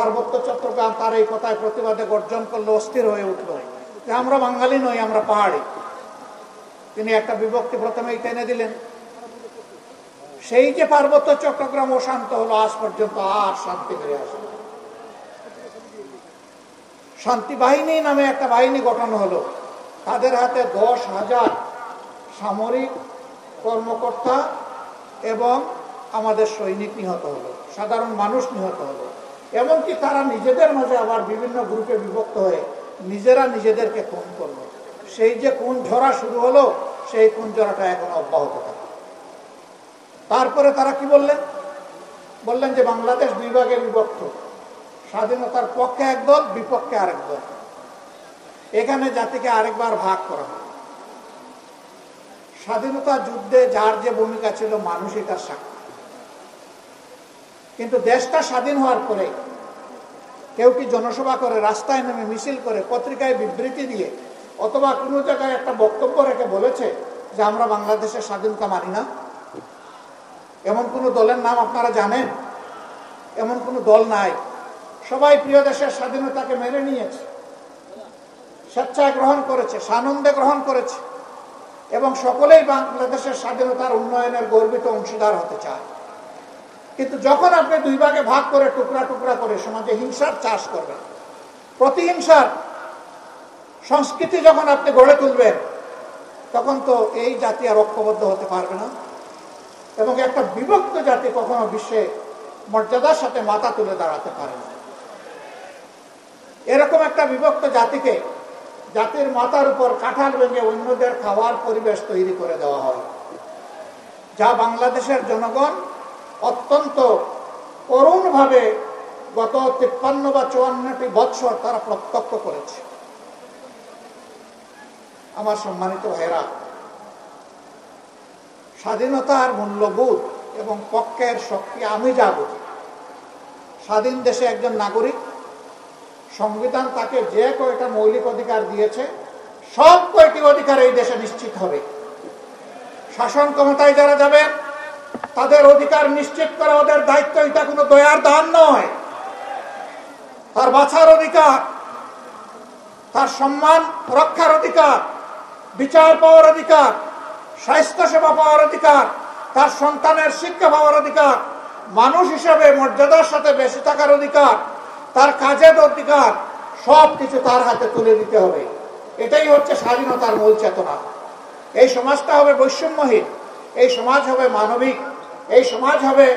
পার্বত্য চট্টগ্রাম তার এই কথায় প্রতিবাদে গর্জন করলো, অস্থির হয়ে উঠল যে আমরা বাঙালি নই, আমরা পাহাড়ি। তিনি একটা বিভক্তি প্রথমেই টেনে দিলেন। সেই যে পার্বত্য চট্টগ্রাম অশান্ত হলো, আজ পর্যন্ত আর শান্তি ফিরে আসে। শান্তি বাহিনী নামে একটা বাহিনী গঠন হলো, তাদের হাতে 10,000 সামরিক কর্মকর্তা এবং আমাদের সৈনিক নিহত হলো, সাধারণ মানুষ নিহত হলো। এমনকি তারা নিজেদের মাঝে আবার বিভিন্ন গ্রুপে বিভক্ত হয়ে নিজেরা নিজেদেরকে খুন করলো। সেই যে খুন ঝরা শুরু হলো, সেই খুন ঝরাটা এখন অব্যাহত থাকে। তারপরে তারা কি বললেন যে বাংলাদেশ 2 ভাগে বিভক্ত, স্বাধীনতার পক্ষে একদল, বিপক্ষে আরেক দল। এখানে জাতিকে আরেকবার ভাগ করা হয়। স্বাধীনতা যুদ্ধে যার যে ভূমিকা ছিল মানুষ এটার সাক্ষী। কিন্তু দেশটা স্বাধীন হওয়ার পরে কেউ কি জনসভা করে, রাস্তায় নেমে মিছিল করে, পত্রিকায় বিবৃতি দিয়ে অথবা কোনো জায়গায় একটা বক্তব্য রেখে বলেছে যে আমরা বাংলাদেশের স্বাধীনতা মানি না? এমন কোনো দলের নাম আপনারা জানেন? এমন কোনো দল নাই। সবাই প্রিয় দেশের স্বাধীনতাকে মেনে নিয়েছে, স্বেচ্ছায় গ্রহণ করেছে, সানন্দে গ্রহণ করেছে এবং সকলেই বাংলাদেশের স্বাধীনতার উন্নয়নের গর্বিত অংশীদার হতে চায়। কিন্তু যখন আপনি 2 ভাগে ভাগ করে টুকরা টুকরা করে সমাজে হিংসার চাষ করবেন, প্রতিহিংসার সংস্কৃতি যখন আপনি গড়ে তুলবেন, তখন তো এই জাতি আর ঐক্যবদ্ধ হতে পারবে না। এবং একটা বিভক্ত জাতি কখনো বিশ্বে মর্যাদার সাথে মাথা তুলে দাঁড়াতে পারে না। এরকম একটা বিভক্ত জাতিকে, জাতির মাথার উপর কাঁঠাল ভেঙে অন্যদের খাওয়ার পরিবেশ তৈরি করে দেওয়া হয়, যা বাংলাদেশের জনগণ অত্যন্ত করুণভাবে গত 53 বা 54টি বৎসর তারা প্রত্যক্ষ করেছে। আমার সম্মানিত ভাইরা, স্বাধীনতার মূল্যবোধ এবং পক্ষের শক্তি আমি যা বুঝি, স্বাধীন দেশে একজন নাগরিক, সংবিধান তাকে যে কয়টা মৌলিক অধিকার দিয়েছে সব কয়টি অধিকার এই দেশে নিশ্চিত হবে। শাসন ক্ষমতায় যারা যাবেন তাদের অধিকার নিশ্চিত করা ওদের দায়িত্ব। এটা কোনো দয়ার দান নয়। তার বাঁচার অধিকার, তার সম্মান রক্ষার অধিকার, বিচার পাওয়ার অধিকার, স্বাস্থ্য সেবা পাওয়ার অধিকার, তার সন্তানের শিক্ষা পাওয়ার অধিকার, মানুষ হিসেবে মর্যাদার সাথে বেঁচে থাকার অধিকার, তার কাজের অধিকার, সবকিছু তার হাতে তুলে দিতে হবে। এটাই হচ্ছে স্বাধীনতার মূল চেতনা। এই সমাজটা হবে বৈষম্যহীন, এই সমাজ হবে মানবিক, এই সমাজ হবে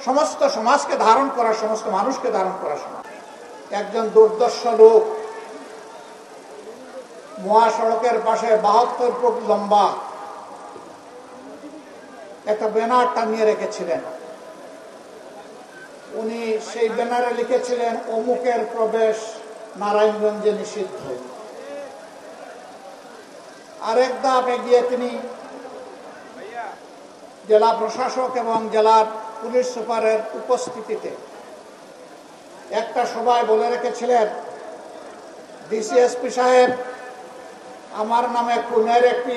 সমস্ত সমাজকে ধারণ করার, সমস্ত মানুষকে ধারণ করার সমাজ। একজন দুর্দর্শ লোক মহাসড়কের পাশে 72 ফুট লম্বা একটা ব্যানার টানিয়ে রেখেছিলেন। উনি সেই ব্যানারে লিখেছিলেন অমুকের প্রবেশ নারায়ণগঞ্জে নিষিদ্ধ। আরেক ধাপ এগিয়ে তিনি জেলা প্রশাসক এবং জেলার পুলিশ সুপারের উপস্থিতিতে একটা সভায় বলে রেখেছিলেন, ডিসিএসপি সাহেব, আমার নামে খুনের একটি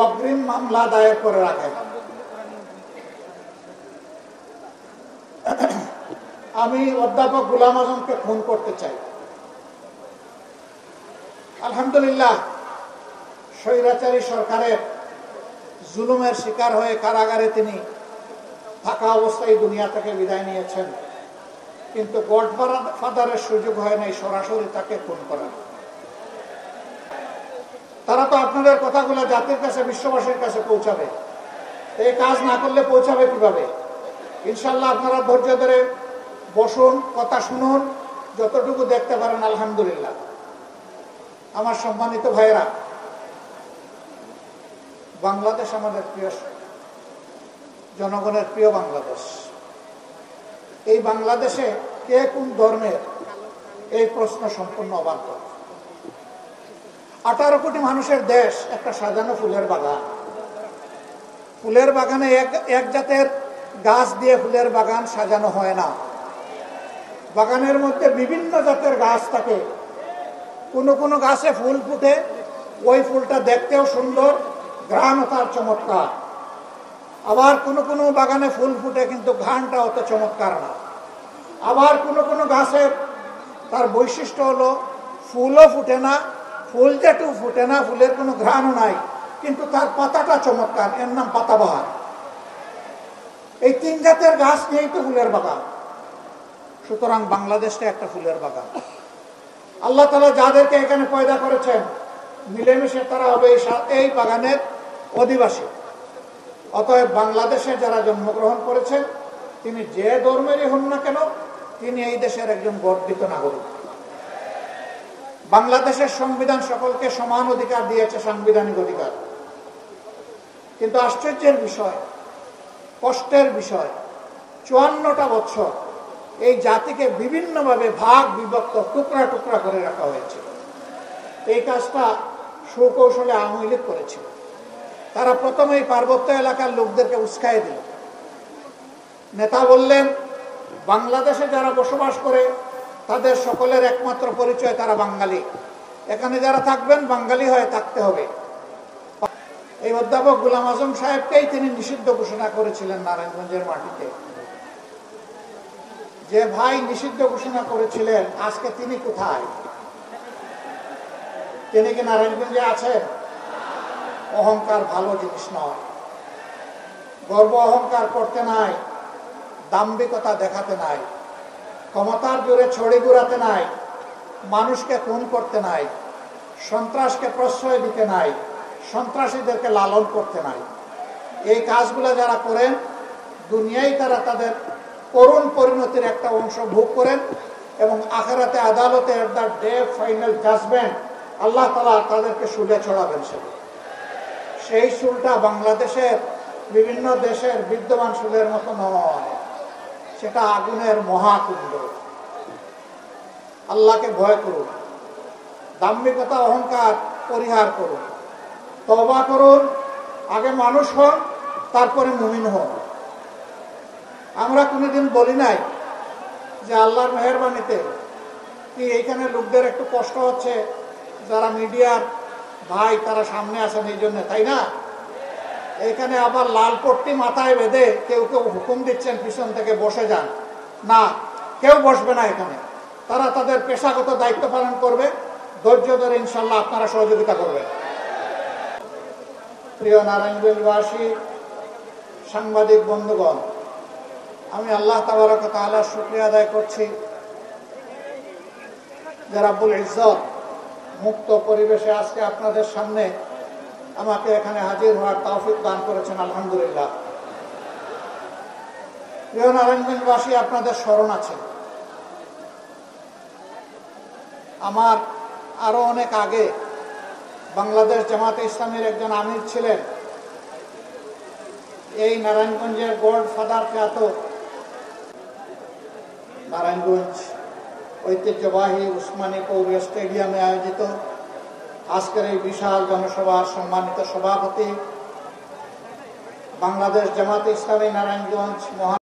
অগ্রিম মামলা দায়ের করে রাখেন। আমি অধ্যাপক গোলাম আজমকে খুন করতে চাই। আলহামদুলিল্লাহ, স্বৈরাচারী সরকারের জুলুমের শিকার হয়ে কারাগারে তিনি থাকা অবস্থায় দুনিয়া থেকে বিদায় নিয়েছেন, কিন্তু গডফাদারের সুযোগ হয় নাই সরাসরি তাকে খুন করার। তারা তো আপনাদের কথাগুলো জাতির কাছে, বিশ্ববাসীর কাছে পৌঁছাবে, এই কাজ না করলে পৌঁছাবে কিভাবে? ইনশাল্লাহ আপনারা ধৈর্য ধরে বসুন, কথা শুনুন, যতটুকু দেখতে পারেন আলহামদুলিল্লাহ। আমার সম্মানিত ভাইয়েরা, বাংলাদেশ আমাদের প্রিয় জনগণের প্রিয় বাংলাদেশ। এই বাংলাদেশে কে কোন ধর্মের, এই প্রশ্ন সম্পূর্ণ অবাধ্য। 18 কোটি মানুষের দেশ একটা সাজানো ফুলের বাগান। ফুলের বাগানে এক জাতের গাছ দিয়ে ফুলের বাগান সাজানো হয় না। বাগানের মধ্যে বিভিন্ন জাতের গাছ থাকে। কোনো কোনো গাছে ফুল ফুটে, ওই ফুলটা দেখতেও সুন্দর, ঘ্রাণও তার চমৎকার। আবার কোনো কোনো বাগানে ফুল ফুটে কিন্তু ঘ্রাণটা অত চমৎকার না। আবার কোনো কোনো গাছের তার বৈশিষ্ট্য হলো ফুলও ফুটে না, ফুল যেটু ফুটে না, ফুলের কোনো ঘ্রাণও নাই, কিন্তু তার পাতাটা চমৎকার, এর নাম পাতাবাহার। এই তিন জাতের গাছ নিয়েই তো ফুলের বাগান। সুতরাং বাংলাদেশটা একটা ফুলের বাগান। আল্লাহ তাআলা যাদেরকে এখানে পয়দা করেছেন, মিলেমিশে তারা হবে এই বাগানের অধিবাসী। অতএব বাংলাদেশে যারা জন্মগ্রহণ করেছেন, তিনি যে ধর্মেরই হন না কেন, তিনি এই দেশের একজন গর্বিত নাগরিক। বাংলাদেশের সংবিধান সকলকে সমান অধিকার দিয়েছে, সাংবিধানিক অধিকার। কিন্তু আশ্চর্যের বিষয়, কষ্টের বিষয়, 54টা বছর এই জাতিকে বিভিন্নভাবে ভাগ বিভক্ত, টুকরা টুকরা করে রাখা হয়েছে। এই কাজটা সুকৌশলে আওয়ামী লীগ করেছিল। তারা প্রথমেই পার্বত্য এলাকার লোকদেরকে উস্কাই দিল। নেতা বললেন, বাংলাদেশে যারা বসবাস করে তাদের সকলের একমাত্র পরিচয় তারা বাঙালি, এখানে যারা থাকবেন বাঙালি হয়ে থাকতে হবে। এই অধ্যাপক গোলাম আজম সাহেবকেই তিনি নিষিদ্ধ ঘোষণা করেছিলেন নারায়ণগঞ্জের মাটিতে। যে ভাই নিষিদ্ধ ঘোষণা করেছিলেন, আজকে তিনি কোথায়? তিনি কি নারায়ণগঞ্জে আছেন? অহংকার ভালো জিনিস নয়। গর্ব অহংকার করতে নাই, দাম্ভিকতা দেখাতে নাই, ক্ষমতার জোরে ছড়ি ঘুরাতে নাই, মানুষকে খুন করতে নাই, সন্ত্রাসকে প্রশ্রয় দিতে নাই, সন্ত্রাসীদেরকে লালন করতে নাই। এই কাজগুলো যারা করেন, দুনিয়ায় তারা তাদের করুণ পরিণতির একটা অংশ ভোগ করেন, এবং আখিরাতে আদালতে দ্য ডে ফাইনাল জাজমেন্ট আল্লাহ তাআলা তাদেরকে শুলে ছড়াবেন। সেই শুলটা বাংলাদেশের বিভিন্ন দেশের বিদ্যমান শুলের মতো নয়, সেটা আগুনের মহাকুণ্ড। আল্লাহকে ভয় করুন, দাম্ভিকতা অহংকার পরিহার করুন, তওবা করুন, আগে মানুষ হন, তারপরে মুমিন হন। আমরা কোনোদিন বলি নাই যে আল্লাহর মেহেরবানিতে কি এইখানে লোকদের একটু কষ্ট হচ্ছে, যারা মিডিয়ার ভাই তারা সামনে আসেন এই জন্য, তাই না? এখানে আবার লাল পট্টি মাথায় বেঁধে কেউ কেউ হুকুম দিচ্ছেন পিছন থেকে বসে যান। না, কেউ বসবে না এখানে। তারা তাদের পেশাগত দায়িত্ব পালন করবে, ধৈর্য ধরে ইনশাল্লাহ আপনারা সহযোগিতা করবেন। প্রিয় নারায়ণগঞ্জবাসী, সাংবাদিক বন্ধুগণ, আমি আল্লাহ তাবারক ওয়া তাআলার শুকরিয়া আদায় করছি যে রাব্বুল ইজ্জত মুক্ত পরিবেশে আজকে আপনাদের সামনে আমাকে এখানে হাজির হওয়ার তৌফিক দান করেছেন। আলহামদুলিল্লাহ। প্রিয় নারায়ণগঞ্জবাসী, আপনাদের স্মরণ আছে, আমার আরো অনেক আগে বাংলাদেশ জামাতে ইসলামীর একজন আমির ছিলেন, এই নারায়ণগঞ্জের গড ফাদার খ্যাত নারায়ণগঞ্জ ঐতিহ্যবাহী উসমানী পৌর স্টেডিয়ামে আয়োজিত আজকের এই বিশাল জনসভার সম্মানিত সভাপতি, বাংলাদেশ জামাতে ইসলামী নারায়ণগঞ্জ